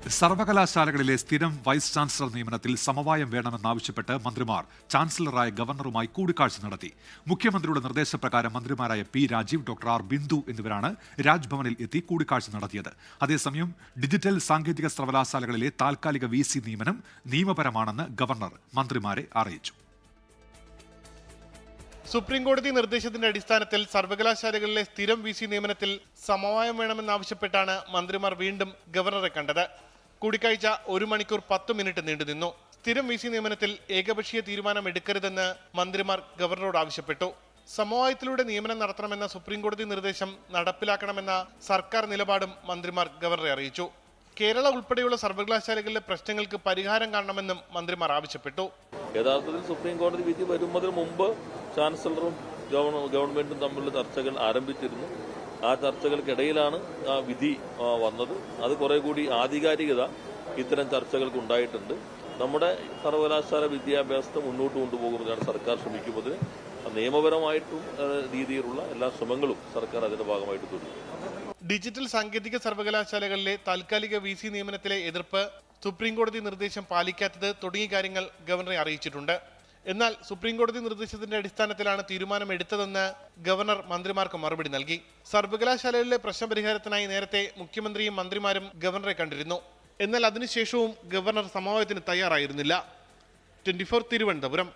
സർവകലാശാലകളിലെ സ്ഥിരം vice chancellor നിയമനത്തിൽ സമവായം വേണമെന്നാവശ്യപ്പെട്ട് മന്ത്രിമാർ ചാൻസലറായ ഗവർണറുമായി കൂടിക്കാഴ്ച നടത്തി. മുഖ്യമന്ത്രിയുടെ നിർദ്ദേശപ്രകാരം മന്ത്രിമാരായ P Rajeev, doctor R Bindu എന്നിവരാണ് രാജ്ഭവനിൽ എത്തി കൂടിക്കാഴ്ച നടത്തിയത്. അതേസമയം ഡിജിറ്റൽ സാങ്കേതിക സർവകലാശാലകളിലെ താൽക്കാലിക VC നിയമനം നിയമപരമാണെന്ന് ഗവർണർ മന്ത്രിമാരെ അറിയിച്ചു. സുപ്രീംകോടതി നിർദ്ദേശത്തിന്റെ അടിസ്ഥാനത്തിൽ സർവകലാശാലകളിലെ സ്ഥിരം VC നിയമനത്തിൽ സമവായം വേണമെന്നാവശ്യപ്പെട്ടാണ് മന്ത്രിമാർ വീണ്ടും ഗവർണറെ കണ്ടത്. കൂടിക്കാഴ്ച 1 മണിക്കൂർ 10 മിനിറ്റ് നീണ്ടുനിന്നു. സ്ഥിരം VC നിയമനത്തിൽ ഏകപക്ഷീയ തീരുമാനം എടുക്കരുതെന്ന് മന്ത്രിമാർ ഗവർണറോട് ആവശ്യപ്പെട്ടു. സമവായത്തിലൂടെ നിയമനം നടത്തണമെന്ന സുപ്രീംകോടതി നിർദ്ദേശം നടപ്പിലാക്കണമെന്ന സർക്കാർ നിലപാടും മന്ത്രിമാർ ഗവർണറെ അറിയിച്ചു. കേരള ഉൾപ്പെടെയുള്ള സർവകലാശാലകളിലെ പ്രശ്നങ്ങൾക്ക് പരിഹാരം കാണണമെന്നും മന്ത്രിമാർ ആവശ്യപ്പെട്ടു. യഥാർത്ഥത്തിൽ സുപ്രീംകോടതി വിധി വരുന്നതിന് മുമ്പ് ചാൻസലറും ഗവൺമെന്റും തമ്മിലുള്ള ചർച്ചകൾ ആരംഭിച്ചിരുന്നു. ആ ചർച്ചകൾക്കിടയിലാണ് ആ വിധി വന്നത്. അത് കുറെ കൂടി ആധികാരികത ഇത്തരം ചർച്ചകൾക്ക് ഉണ്ടായിട്ടുണ്ട്. നമ്മുടെ സർവകലാശാല വിദ്യാഭ്യാസത്തെ മുന്നോട്ട് കൊണ്ടുപോകുന്നതിനാണ് സർക്കാർ ശ്രമിക്കുന്നത്. നിയമപരമായിട്ടും രീതിയിലുള്ള എല്ലാ ശ്രമങ്ങളും സർക്കാർ അതിന്റെ ഭാഗമായിട്ട് തുടരും. ഡിജിറ്റൽ സാങ്കേതിക സർവകലാശാലകളിലെ താൽക്കാലിക VC നിയമനത്തിലെ എതിർപ്പ്, സുപ്രീംകോടതി നിർദ്ദേശം പാലിക്കാത്തത് തുടങ്ങിയ കാര്യങ്ങൾ ഗവർണറെ അറിയിച്ചിട്ടുണ്ട്. എന്നാൽ സുപ്രീംകോടതി നിർദ്ദേശത്തിന്റെ അടിസ്ഥാനത്തിലാണ് തീരുമാനമെടുത്തതെന്ന് ഗവർണർ മന്ത്രിമാർക്ക് മറുപടി നൽകി. സർവകലാശാലകളിലെ പ്രശ്നപരിഹാരത്തിനായി നേരത്തെ മുഖ്യമന്ത്രിയും മന്ത്രിമാരും ഗവർണറെ കണ്ടിരുന്നു. എന്നാൽ അതിനുശേഷവും ഗവർണർ സമവായത്തിന് തയ്യാറായിരുന്നില്ല. 24 തിരുവനന്തപുരം.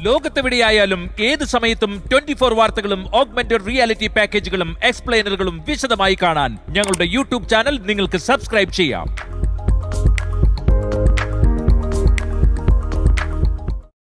ലോകത്തെവിടെയായാലും ഏത് സമയത്തും 24 വാർത്തകളും ഓഗ്മെന്റഡ് റിയാലിറ്റി പാക്കേജുകളും എക്സ്പ്ലെയിനറുകളും വിശദമായി കാണാൻ ഞങ്ങളുടെ YouTube ചാനൽ നിങ്ങൾക്ക് സബ്സ്ക്രൈബ് ചെയ്യാം.